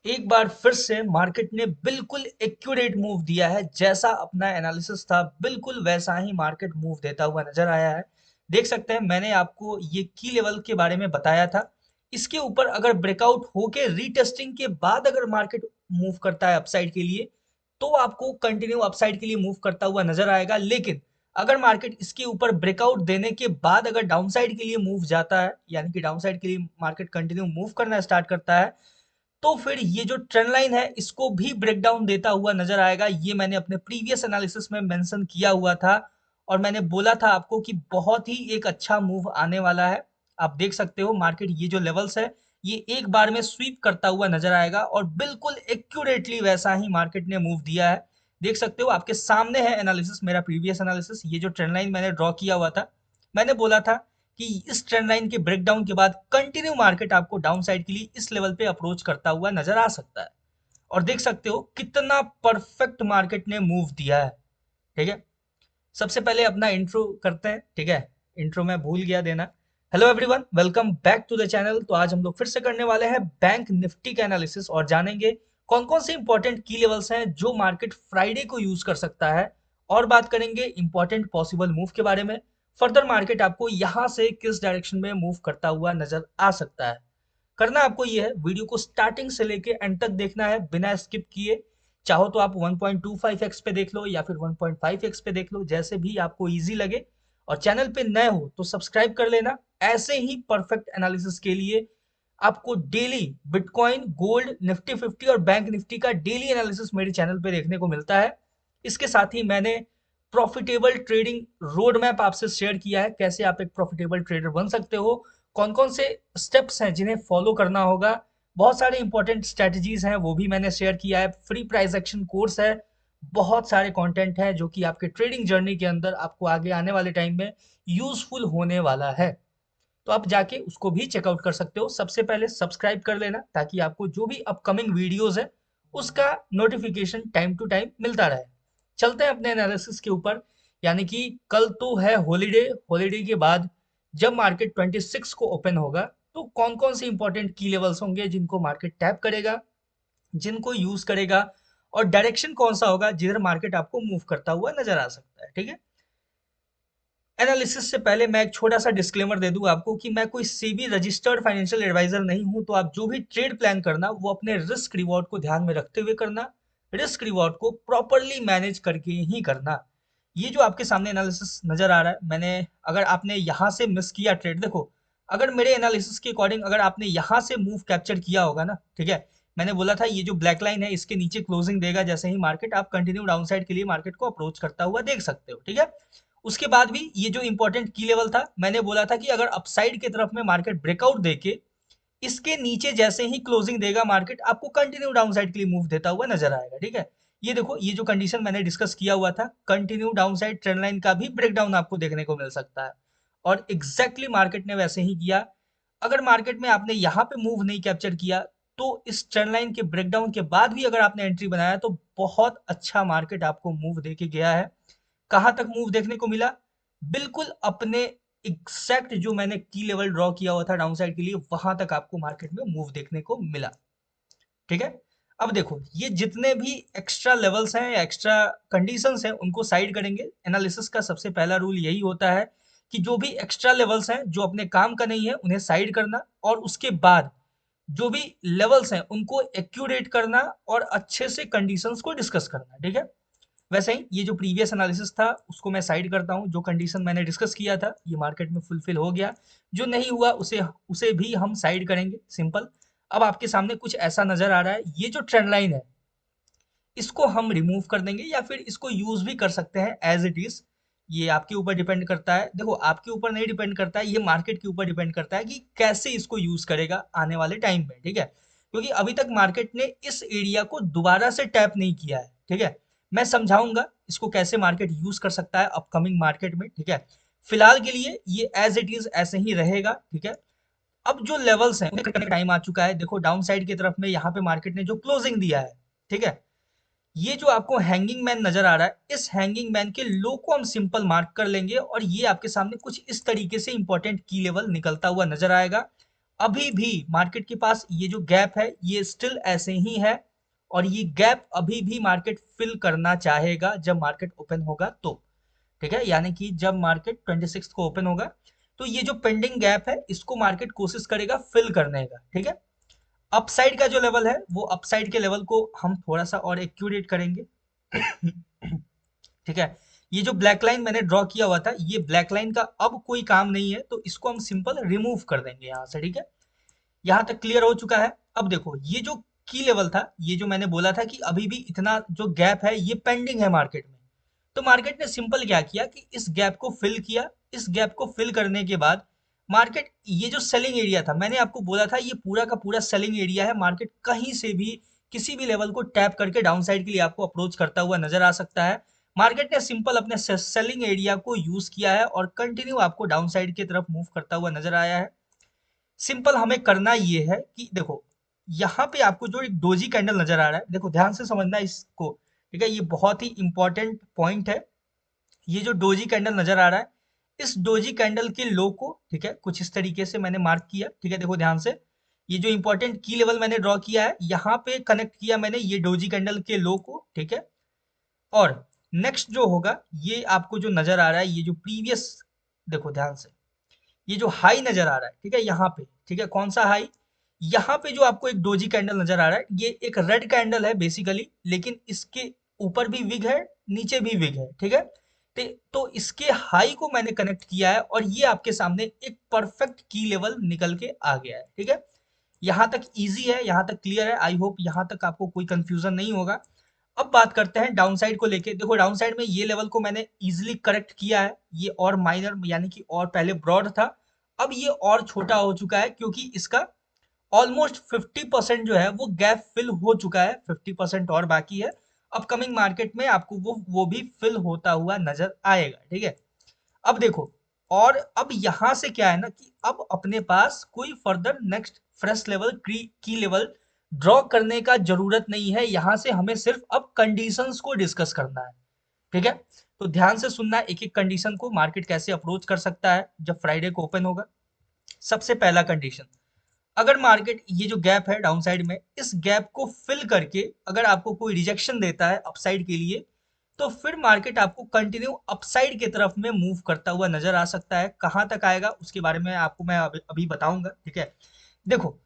एक बार फिर से मार्केट ने बिल्कुल एक्यूरेट मूव दिया है। जैसा अपना एनालिसिस था बिल्कुल वैसा ही मार्केट मूव देता हुआ नजर आया है। देख सकते हैं मैंने आपको ये की लेवल के बारे में बताया था। इसके ऊपर अगर ब्रेकआउट होके रीटेस्टिंग के बाद अगर मार्केट मूव करता है अपसाइड के लिए, तो आपको कंटिन्यू अपसाइड के लिए मूव करता हुआ नजर आएगा। लेकिन अगर मार्केट इसके ऊपर ब्रेकआउट देने के बाद अगर डाउनसाइड के लिए मूव जाता है, यानी कि डाउनसाइड के लिए मार्केट कंटिन्यू मूव करना स्टार्ट करता है, तो फिर ये जो ट्रेंड लाइन है इसको भी ब्रेक डाउन देता हुआ नजर आएगा। ये मैंने अपने प्रीवियस एनालिसिस में मेंशन किया हुआ था और मैंने बोला था आपको कि बहुत ही एक अच्छा मूव आने वाला है। आप देख सकते हो मार्केट ये जो लेवल्स है ये एक बार में स्वीप करता हुआ नजर आएगा और बिल्कुल एक्यूरेटली वैसा ही मार्केट ने मूव दिया है। देख सकते हो आपके सामने है एनालिसिस, मेरा प्रीवियस एनालिसिस। ये जो ट्रेंड लाइन मैंने ड्रॉ किया हुआ था, मैंने बोला था कि इस ट्रेंड लाइन के ब्रेकडाउन के बाद कंटिन्यू मार्केट आपको डाउन साइड के लिए इस लेवल पे अप्रोच करता हुआ नजर आ सकता है। और देख सकते हो कितना परफेक्ट मार्केट ने मूव दिया है। ठीक है, सबसे पहले अपना इंट्रो करते हैं। ठीक है, इंट्रो मैं भूल गया देना। Hello everyone, welcome back to the channel. तो आज हम लोग फिर से करने वाले हैं बैंक निफ्टी का एनालिसिस और जानेंगे कौन कौन से इंपॉर्टेंट की लेवल्स हैं जो मार्केट फ्राइडे को यूज कर सकता है। और बात करेंगे इंपॉर्टेंट पॉसिबल मूव के बारे में। फर्दर मार्केट आपको यहां से किस डायरेक्शन में मूव करता हुआ नजर आ सकता है। करना आपको ये है, वीडियो को स्टार्टिंग से लेके एंड तक देखना है बिना स्किप किए। चाहो तो आप 1.25x पे देख लो या फिर 1.5x पे देख लो, जैसे भी आपको इजी लगे। और चैनल पे नए हो तो सब्सक्राइब कर लेना। ऐसे ही परफेक्ट एनालिसिस के लिए आपको डेली बिटकॉइन, गोल्ड, निफ्टी 50 और बैंक निफ्टी का डेली एनालिसिस मेरे चैनल पे देखने को मिलता है। इसके साथ ही मैंने प्रॉफिटेबल ट्रेडिंग रोड मैप आपसे शेयर किया है, कैसे आप एक प्रॉफिटेबल ट्रेडर बन सकते हो, कौन कौन से स्टेप्स हैं जिन्हें फॉलो करना होगा। बहुत सारे इंपॉर्टेंट स्ट्रेटजीज हैं वो भी मैंने शेयर किया है। फ्री प्राइस एक्शन कोर्स है। बहुत सारे कंटेंट है जो कि आपके ट्रेडिंग जर्नी के अंदर आपको आगे आने वाले टाइम में यूजफुल होने वाला है। तो आप जाके उसको भी चेकआउट कर सकते हो। सबसे पहले सब्सक्राइब कर लेना ताकि आपको जो भी अपकमिंग वीडियोस है उसका नोटिफिकेशन टाइम टू टाइम मिलता रहे। चलते हैं अपने एनालिसिस के ऊपर। यानी कि कल तो है हॉलीडे। हॉलीडे के बाद जब मार्केट 26 को ओपन होगा, तो कौन कौन से इंपॉर्टेंट की लेवल्स होंगे जिनको मार्केट टैप करेगा, जिनको यूज करेगा, और डायरेक्शन कौन सा होगा जिधर मार्केट आपको मूव करता हुआ नजर आ सकता है। ठीक है, एनालिसिस से पहले मैं एक छोटा सा डिस्क्लेमर दे दूं आपको कि मैं कोई सेबी रजिस्टर्ड फाइनेंशियल एडवाइजर नहीं हूं। तो आप जो भी ट्रेड प्लान करना वो अपने रिस्क रिवॉर्ड को ध्यान में रखते हुए करना। रिस्क रिवॉर्ड को प्रॉपरली मैनेज करके ही करना। ये जो आपके सामने एनालिसिस नजर आ रहा है, मैंने अगर आपने यहां से मिस किया ट्रेड, देखो अगर मेरे एनालिसिस के अकॉर्डिंग अगर आपने यहां से मूव कैप्चर किया होगा ना, ठीक है, मैंने बोला था ये जो ब्लैक लाइन है इसके नीचे क्लोजिंग देगा जैसे ही मार्केट, आप कंटिन्यू डाउनसाइड के लिए मार्केट को अप्रोच करता हुआ देख सकते हो। ठीक है, उसके बाद भी ये जो इंपॉर्टेंट की लेवल था, मैंने बोला था कि अगर अपसाइड की तरफ में मार्केट ब्रेकआउट देके इसके नीचे जैसे ही क्लोजिंग देगा मार्केट, आपको कंटिन्यू डाउन साइड के लिए मूव देता हुआ नजर आएगा। ठीक है, ये देखो ये जो कंडीशन मैंने डिस्कस किया हुआ था, continue down side trend line का भी ब्रेकडाउन आपको देखने को मिल सकता है। और एग्जैक्टली मार्केट ने वैसे ही किया। अगर मार्केट में आपने यहाँ पे मूव नहीं कैप्चर किया, तो इस ट्रेंड लाइन के ब्रेकडाउन के बाद भी अगर आपने एंट्री बनाया तो बहुत अच्छा मार्केट आपको मूव देके गया है। कहाँ तक मूव देखने को मिला? बिल्कुल अपने एग्जैक्ट जो मैंने की लेवल ड्रॉ किया हुआ था डाउन साइड के लिए, वहां तक आपको मार्केट में मूव देखने को मिला। ठीक है, अब देखो ये जितने भी एक्स्ट्रा लेवल्स हैं या एक्स्ट्रा कंडीशंस हैं उनको साइड करेंगे। एनालिसिस का सबसे पहला रूल यही होता है कि जो भी एक्स्ट्रा लेवल्स हैं जो अपने काम का नहीं है उन्हें साइड करना, और उसके बाद जो भी लेवल्स हैं उनको एक्यूरेट करना और अच्छे से कंडीशंस को डिस्कस करना। ठीक है, वैसे ही ये जो प्रीवियस एनालिसिस था उसको मैं साइड करता हूँ। जो कंडीशन मैंने डिस्कस किया था ये मार्केट में फुलफिल हो गया, जो नहीं हुआ उसे उसे भी हम साइड करेंगे, सिंपल। अब आपके सामने कुछ ऐसा नजर आ रहा है, ये जो ट्रेंड लाइन है इसको हम रिमूव कर देंगे या फिर इसको यूज भी कर सकते हैं एज इट इज। ये आपके ऊपर डिपेंड करता है। देखो आपके ऊपर नहीं डिपेंड करता है, ये मार्केट के ऊपर डिपेंड करता है कि कैसे इसको यूज करेगा आने वाले टाइम में। ठीक है, क्योंकि अभी तक मार्केट ने इस एरिया को दोबारा से टैप नहीं किया है। ठीक है, मैं समझाऊंगा इसको कैसे मार्केट यूज कर सकता है अपकमिंग मार्केट में। ठीक है, फिलहाल के लिए ये एज इट इज ऐसे ही रहेगा। ठीक है, अब जो लेवल्स हैं उन्हें करने का टाइम आ चुका है। देखो डाउन साइड की तरफ में यहाँ पे मार्केट ने जो क्लोजिंग दिया है, ठीक है, ये जो आपको हैंगिंग मैन नजर आ रहा है, इस हैंगिंग मैन के लो को हम सिंपल मार्क कर लेंगे और ये आपके सामने कुछ इस तरीके से इंपॉर्टेंट की लेवल निकलता हुआ नजर आएगा। अभी भी मार्केट के पास ये जो गैप है ये स्टिल ऐसे ही है, और ये गैप अभी भी मार्केट फिल करना चाहेगा जब मार्केट ओपन होगा तो। ठीक है, यानी कि जब मार्केट 26 को ओपन होगा तो ये जो पेंडिंग गैप है इसको मार्केट कोशिश करेगा फिल करने का। ठीक है, अपसाइड का जो लेवल है वो अपसाइड के लेवल को हम थोड़ा सा और एक्यूरेट करेंगे। ठीक है, ये जो ब्लैक लाइन मैंने ड्रॉ किया हुआ था ये ब्लैक लाइन का अब कोई काम नहीं है, तो इसको हम सिंपल रिमूव कर देंगे यहाँ से। ठीक है, यहाँ तक क्लियर हो चुका है। अब देखो ये जो की लेवल था, ये जो मैंने बोला था कि अभी भी इतना जो गैप है ये पेंडिंग है मार्केट में, तो मार्केट ने सिंपल क्या किया कि इस गैप को फिल किया। इस गैप को फिल करने के बाद मार्केट, ये जो सेलिंग एरिया था मैंने आपको बोला था ये पूरा का पूरा सेलिंग एरिया है, मार्केट कहीं से भी किसी भी लेवल को टैप करके डाउन साइड के लिए आपको अप्रोच करता हुआ नजर आ सकता है। मार्केट ने सिंपल अपने सेलिंग एरिया को यूज किया है और कंटिन्यू आपको डाउन साइड की तरफ मूव करता हुआ नजर आया है। सिंपल हमें करना ये है कि देखो यहाँ पे आपको जो एक डोजी कैंडल नजर आ रहा है, देखो ध्यान से समझना इसको। ठीक है, ये बहुत ही इंपॉर्टेंट पॉइंट है। ये जो डोजी कैंडल नजर आ रहा है, इस डोजी कैंडल के लो को, ठीक है, कुछ इस तरीके से मैंने मार्क किया। ठीक है, देखो ध्यान से, ये जो इंपॉर्टेंट की लेवल मैंने ड्रॉ किया है यहाँ पे कनेक्ट किया मैंने ये डोजी कैंडल के लो को। ठीक है, और नेक्स्ट जो होगा ये आपको जो नजर आ रहा है, ये जो प्रीवियस, देखो ध्यान से, ये जो हाई नजर आ रहा है, ठीक है, यहाँ पे, ठीक है, कौन सा हाई, यहाँ पे जो आपको एक डोजी कैंडल नजर आ रहा है ये एक रेड कैंडल है बेसिकली, लेकिन इसके ऊपर भी विग है, नीचे भी विग है। ठीक है, तो इसके हाई को मैंने कनेक्ट किया है और ये आपके सामने एक परफेक्ट की लेवल निकल के आ गया है। ठीक है, यहाँ तक इजी है, यहाँ तक क्लियर है। आई होप यहाँ तक आपको कोई कंफ्यूजन नहीं होगा। अब बात करते हैं डाउन साइड को लेके। देखो डाउन साइड में ये लेवल को मैंने इजीली करेक्ट किया है, ये और माइनर यानी कि और पहले ब्रॉड था, अब ये और छोटा हो चुका है क्योंकि इसका ऑलमोस्ट 50% जो है वो गैप फिल हो चुका है, 50% और बाकी है। अपकमिंग मार्केट में आपको वो भी फिल होता हुआ नजर आएगा। ठीक है, अब देखो, और अब यहां से क्या है ना कि अब अपने पास कोई फर्दर नेक्स्ट फ्रेश लेवल की लेवल ड्रॉ करने का जरूरत नहीं है। यहां से हमें सिर्फ अब कंडीशंस को डिस्कस करना है। ठीक है, तो ध्यान से सुनना एक एक कंडीशन को, मार्केट कैसे अप्रोच कर सकता है जब फ्राइडे को ओपन होगा। सबसे पहला कंडीशन, अगर मार्केट ये जो गैप है डाउन साइड में, इस गैप को फिल करके अगर आपको कोई रिजेक्शन देता है अपसाइड के लिए, तो फिर मार्केट आपको कंटिन्यू अपसाइड की तरफ में मूव करता हुआ नजर आ सकता है। कहां तक आएगा उसके बारे में आपको मैं अभी बताऊंगा। ठीक है, देखो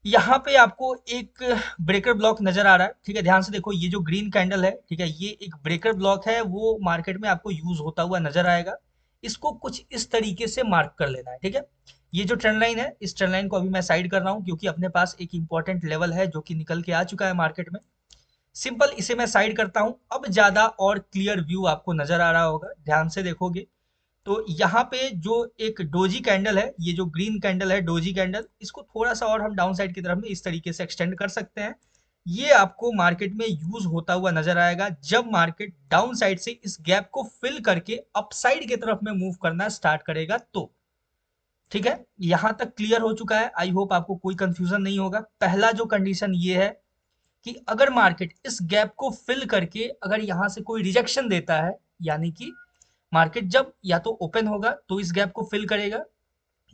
यहाँ पे आपको एक ब्रेकर ब्लॉक नजर आ रहा है। ठीक है, ध्यान से देखो, ये जो ग्रीन कैंडल है, ठीक है, ये एक ब्रेकर ब्लॉक है, वो मार्केट में आपको यूज होता हुआ नजर आएगा। इसको कुछ इस तरीके से मार्क कर लेना है। ठीक है, ये जो ट्रेंड लाइन है, इस ट्रेंड लाइन को अभी मैं साइड कर रहा हूँ क्योंकि अपने पास एक इंपॉर्टेंट लेवल है जो कि निकल के आ चुका है मार्केट में। सिंपल इसे मैं साइड करता हूँ। अब ज्यादा और क्लियर व्यू आपको नजर आ रहा होगा, ध्यान से देखोगे तो यहाँ पे जो एक डोजी कैंडल है, ये जो ग्रीन कैंडल है डोजी कैंडल, इसको थोड़ा सा और हम डाउन साइड की तरफ में इस तरीके से एक्सटेंड कर सकते हैं। ये आपको मार्केट में यूज होता हुआ नजर आएगा जब मार्केट डाउन साइड से इस गैप को फिल करके अपसाइड की तरफ में मूव करना स्टार्ट करेगा तो। ठीक है, यहां तक क्लियर हो चुका है। आई होप आपको कोई कंफ्यूजन नहीं होगा। पहला जो कंडीशन ये है कि अगर मार्केट इस गैप को फिल करके अगर यहां से कोई रिजेक्शन देता है, यानी कि मार्केट जब या तो ओपन होगा तो इस गैप को फिल करेगा,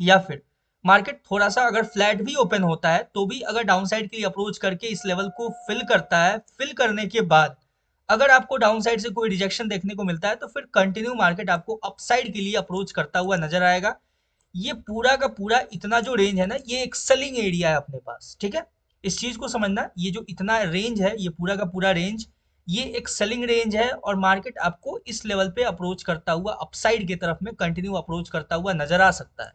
या फिर मार्केट थोड़ा सा अगर फ्लैट भी ओपन होता है तो भी अगर डाउन साइड के लिए अप्रोच करके इस लेवल को फिल करता है, फिल करने के बाद अगर आपको डाउन साइड से कोई रिजेक्शन देखने को मिलता है तो फिर कंटिन्यू मार्केट आपको अपसाइड के लिए अप्रोच करता हुआ नजर आएगा। ये पूरा का पूरा इतना जो रेंज है ना, ये एक सेलिंग एरिया है अपने पास। ठीक है, इस चीज को समझना, ये जो इतना रेंज है, ये पूरा का पूरा रेंज, ये एक सेलिंग रेंज है और मार्केट आपको इस लेवल पे अप्रोच करता हुआ अपसाइड की तरफ में कंटिन्यू अप्रोच करता हुआ नजर आ सकता है।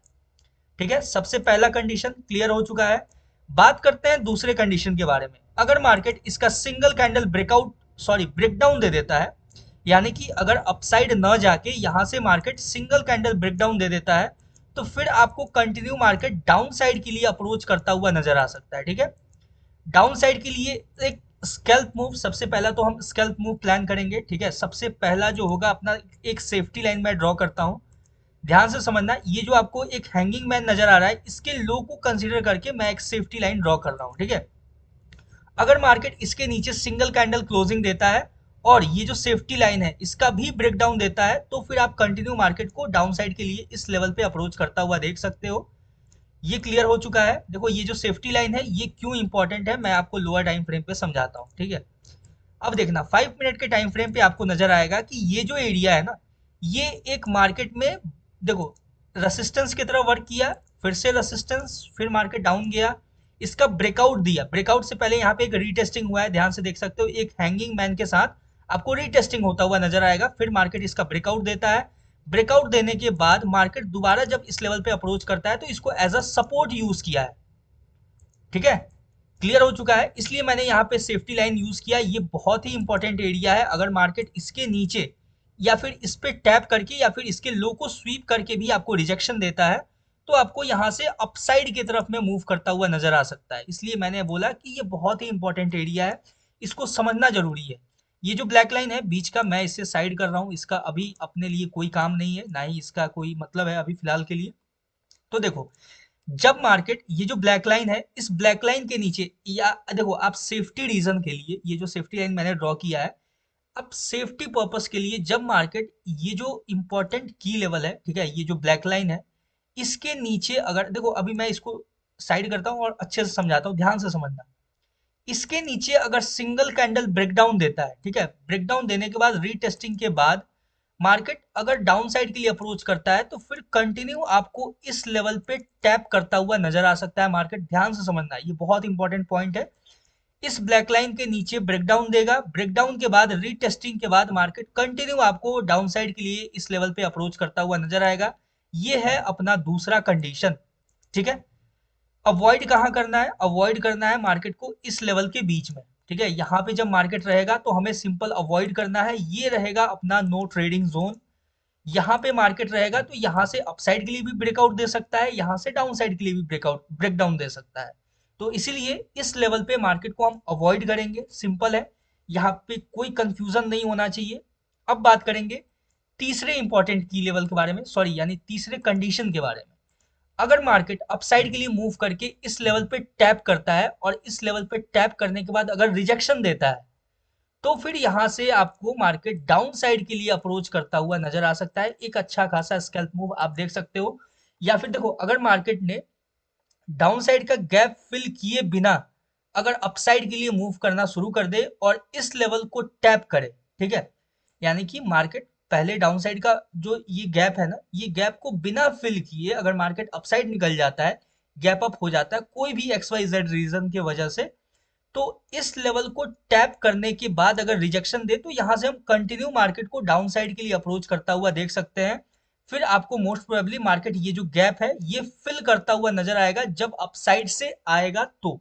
ठीक है, सबसे पहला कंडीशन क्लियर हो चुका है। बात करते हैं दूसरे कंडीशन के बारे में। अगर मार्केट इसका single candle breakout, sorry breakdown दे देता है, यानी कि अगर अपसाइड न जाके यहां से मार्केट सिंगल कैंडल ब्रेकडाउन दे देता है, तो फिर आपको कंटिन्यू मार्केट डाउन साइड के लिए अप्रोच करता हुआ नजर आ सकता है। ठीक है, डाउन साइड के लिए एक स्कैल्प मूव, सबसे पहला तो हम स्कैल्प मूव प्लान करेंगे। ठीक है, सबसे पहला जो होगा अपना एक सेफ्टी लाइन मैं ड्रॉ करता हूं। ध्यान से समझना, ये जो आपको एक हैंगिंग मैन नजर आ रहा है, इसके लो को कंसीडर करके मैं एक सेफ्टी लाइन ड्रॉ कर रहा हूं। ठीक है, अगर मार्केट इसके नीचे सिंगल कैंडल क्लोजिंग देता है और ये जो सेफ्टी लाइन है इसका भी ब्रेकडाउन देता है, तो फिर आप कंटिन्यू मार्केट को डाउन साइड के लिए इस लेवल पे अप्रोच करता हुआ देख सकते हो। ये क्लियर हो चुका है। देखो ये जो सेफ्टी लाइन है ये क्यों इंपॉर्टेंट है, मैं आपको लोअर टाइम फ्रेम पे समझाता हूँ, ठीक है। अब देखना 5 मिनट के टाइम फ्रेम पे आपको नजर आएगा कि ये जो एरिया है ना, ये एक मार्केट में, देखो, रेसिस्टेंस की तरह वर्क किया, फिर से रेसिस्टेंस, फिर मार्केट डाउन गया, इसका ब्रेकआउट दिया। ब्रेकआउट से पहले यहाँ पे एक रीटेस्टिंग हुआ है, ध्यान से देख सकते हो, एक हैंगिंग मैन के साथ आपको रीटेस्टिंग होता हुआ नजर आएगा। फिर मार्केट इसका ब्रेकआउट देता है। ब्रेकआउट देने के बाद मार्केट दोबारा जब इस लेवल पे अप्रोच करता है तो इसको एज अ सपोर्ट यूज किया है, ठीक है। क्लियर हो चुका है, इसलिए मैंने यहाँ पे सेफ्टी लाइन यूज किया। ये बहुत ही इंपॉर्टेंट एरिया है। अगर मार्केट इसके नीचे या फिर इस पे टैप करके या फिर इसके लो को स्वीप करके भी आपको रिजेक्शन देता है तो आपको यहाँ से अपसाइड की तरफ में मूव करता हुआ नजर आ सकता है। इसलिए मैंने बोला कि ये बहुत ही इंपॉर्टेंट एरिया है, इसको समझना जरूरी है। ये जो ब्लैक लाइन है बीच का, मैं इससे साइड कर रहा हूँ, इसका अभी अपने लिए कोई काम नहीं है, ना ही इसका कोई मतलब है अभी फिलहाल के लिए। तो देखो, जब मार्केट, ये जो ब्लैक लाइन है, इस ब्लैक लाइन के नीचे, या देखो आप सेफ्टी रीजन के लिए ये जो सेफ्टी लाइन मैंने ड्रॉ किया है, अब सेफ्टी पर्पस के लिए जब मार्केट, ये जो इंपॉर्टेंट की लेवल है, ठीक है, ये जो ब्लैक लाइन है, इसके नीचे अगर, देखो अभी मैं इसको साइड करता हूँ और अच्छे से समझाता हूँ, ध्यान से समझना। इसके नीचे अगर सिंगल कैंडल ब्रेकडाउन देता है, ठीक है, ब्रेकडाउन देने के बाद रीटेस्टिंग के बाद मार्केट अगर डाउन साइड के लिए अप्रोच करता है तो फिर कंटिन्यू आपको इस लेवल पे टैप करता हुआ नजर आ सकता है मार्केट। ध्यान से समझना, ये बहुत इंपॉर्टेंट पॉइंट है। इस ब्लैक लाइन के नीचे ब्रेकडाउन देगा, ब्रेकडाउन के बाद रीटेस्टिंग के बाद मार्केट कंटिन्यू आपको डाउन साइड के लिए इस लेवल पे अप्रोच करता हुआ नजर आएगा। ये है अपना दूसरा कंडीशन, ठीक है। अवॉइड कहाँ करना है, अवॉइड करना है मार्केट को इस लेवल के बीच में, ठीक है। यहाँ पे जब मार्केट रहेगा तो हमें सिंपल अवॉइड करना है, ये रहेगा अपना नो ट्रेडिंग जोन। यहाँ पे मार्केट रहेगा तो यहाँ से अपसाइड के लिए भी ब्रेकआउट दे सकता है, यहाँ से डाउन साइड के लिए भी ब्रेकआउट ब्रेकडाउन दे सकता है। तो इसीलिए इस लेवल पे मार्केट को हम अवॉइड करेंगे, सिंपल है। यहाँ पे कोई कंफ्यूजन नहीं होना चाहिए। अब बात करेंगे तीसरे इंपॉर्टेंट की लेवल के बारे में, सॉरी यानी तीसरे कंडीशन के बारे में। अगर मार्केट अपसाइड के लिए मूव करके इस लेवल पे टैप करता है और इस लेवल पे टैप करने के बाद अगर रिजेक्शन देता है तो फिर यहां से आपको मार्केट डाउन साइड के लिए अप्रोच करता हुआ नजर आ सकता है। एक अच्छा खासा स्कैल्प मूव आप देख सकते हो। या फिर देखो, अगर मार्केट ने डाउन साइड का गैप फिल किए बिना अगर अपसाइड के लिए मूव करना शुरू कर दे और इस लेवल को टैप करे, ठीक है, यानी कि मार्केट पहले डाउन साइड का जो ये गैप है ना, ये गैप को बिना फिल किए अगर मार्केट अपसाइड निकल जाता है, गैप अप हो जाता है कोई भी एक्स वाई जेड रीजन की वजह से, तो इस लेवल को टैप करने के बाद अगर रिजेक्शन दे तो यहां से हम कंटिन्यू मार्केट को डाउन साइड के लिए अप्रोच करता हुआ देख सकते हैं। फिर आपको मोस्ट प्रोबेबली मार्केट ये जो गैप है ये फिल करता हुआ नजर आएगा जब अपसाइड से आएगा तो,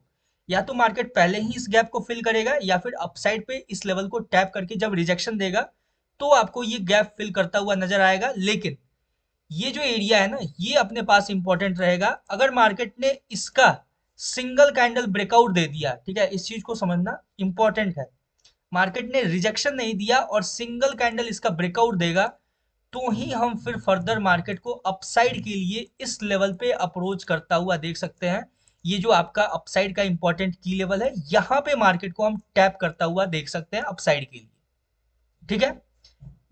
या तो मार्केट पहले ही इस गैप को फिल करेगा या फिर अपसाइड पे इस लेवल को टैप करके जब रिजेक्शन देगा तो आपको ये गैप फिल करता हुआ नजर आएगा। लेकिन ये जो एरिया है ना, ये अपने पास इंपॉर्टेंट रहेगा। अगर मार्केट ने इसका सिंगल कैंडल ब्रेकआउट दे दिया, ठीक है, इस चीज को समझना इंपॉर्टेंट है। मार्केट ने रिजेक्शन नहीं दिया और सिंगल कैंडल इसका ब्रेकआउट देगा तो ही हम फिर फर्दर मार्केट को अपसाइड के लिए इस लेवल पे अप्रोच करता हुआ देख सकते हैं। ये जो आपका अपसाइड का इंपॉर्टेंट की लेवल है, यहाँ पे मार्केट को हम टैप करता हुआ देख सकते हैं अपसाइड के लिए, ठीक है।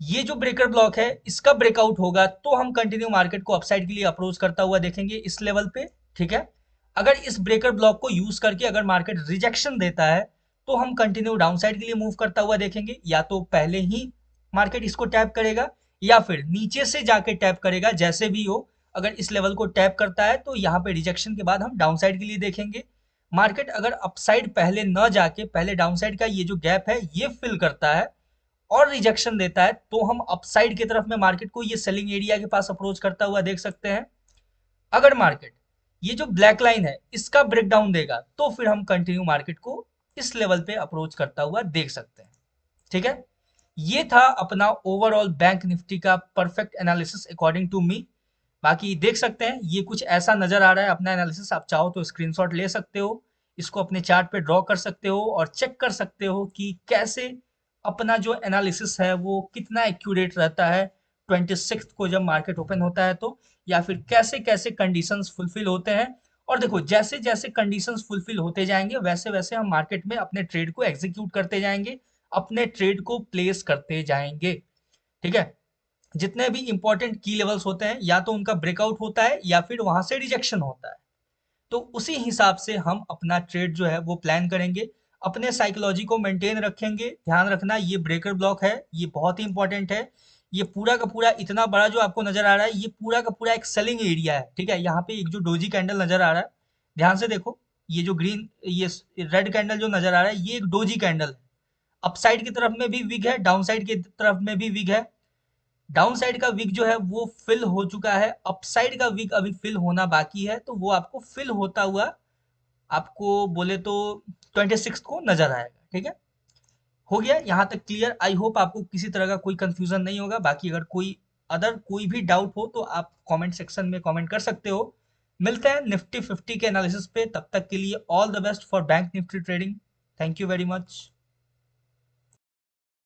ये जो ब्रेकर ब्लॉक है इसका ब्रेकआउट होगा तो हम कंटिन्यू मार्केट को अपसाइड के लिए अप्रोच करता हुआ देखेंगे इस लेवल पे, ठीक है। अगर इस ब्रेकर ब्लॉक को यूज करके अगर मार्केट रिजेक्शन देता है तो हम कंटिन्यू डाउन साइड के लिए मूव करता हुआ देखेंगे। या तो पहले ही मार्केट इसको टैप करेगा या फिर नीचे से जाके टैप करेगा, जैसे भी हो। अगर इस लेवल को टैप करता है तो यहाँ पे रिजेक्शन के बाद हम डाउन साइड के लिए देखेंगे। मार्केट अगर अपसाइड पहले न जाके पहले डाउन साइड का ये जो गैप है ये फिल करता है और रिजेक्शन देता है तो हम अपसाइड की तरफ में मार्केट को ये सेलिंग एरिया के पास अप्रोच करता हुआ देख सकते हैं। अगर मार्केट ये जो ब्लैक लाइन है इसका ब्रेकडाउन देगा तो फिर हम कंटिन्यू मार्केट को इस लेवल पे अप्रोच करता हुआ देख सकते हैं, ठीक है। ये था अपना ओवरऑल बैंक निफ्टी का perfect analysis according to me. बाकी देख सकते हैं ये कुछ ऐसा नजर आ रहा है अपना एनालिसिस। आप चाहो तो स्क्रीनशॉट ले सकते हो, इसको अपने चार्ट पे ड्रॉ कर सकते हो और चेक कर सकते हो कि कैसे अपना जो एनालिसिस है वो कितना एक्यूरेट रहता है 26 को जब मार्केट ओपन होता है तो, या फिर कैसे कैसे कंडीशंस फुलफिल होते हैं। और देखो, जैसे जैसे कंडीशंस फुलफिल होते जाएंगे वैसे वैसे हम मार्केट में अपने ट्रेड को एग्जीक्यूट करते जाएंगे, अपने ट्रेड को प्लेस करते जाएंगे, ठीक है। जितने भी इंपॉर्टेंट की लेवल्स होते हैं या तो उनका ब्रेकआउट होता है या फिर वहां से रिजेक्शन होता है, तो उसी हिसाब से हम अपना ट्रेड जो है वो प्लान करेंगे, अपने साइकोलॉजी को मेंटेन रखेंगे। ध्यान रखना ये ब्रेकर ब्लॉक है, ये बहुत ही इंपॉर्टेंट है। ये पूरा का पूरा इतना बड़ा जो आपको नजर आ रहा है, ये पूरा का पूरा एक सेलिंग एरिया है, ठीक है। यहाँ पे एक जो डोजी कैंडल नजर आ रहा है, ध्यान से देखो, ये जो ग्रीन, ये रेड कैंडल जो नजर आ रहा है, ये एक डोजी कैंडल है। अपसाइड की तरफ में भी विग है, डाउन साइड की तरफ में भी विग है। डाउन साइड का विग जो है वो फिल हो चुका है, अपसाइड का विग अभी फिल होना बाकी है, तो वो आपको फिल होता हुआ आपको बोले तो 26 को नजर आएगा, ठीक है। हो गया यहाँ तक क्लियर? आई होप आपको किसी तरह का कोई कंफ्यूजन नहीं होगा। बाकी अगर कोई भी डाउट हो तो आप कमेंट सेक्शन में कमेंट कर सकते हो। मिलते हैं निफ्टी 50 के एनालिसिस पे, तब तक के लिए all the best for bank Nifty trading. Thank you very much.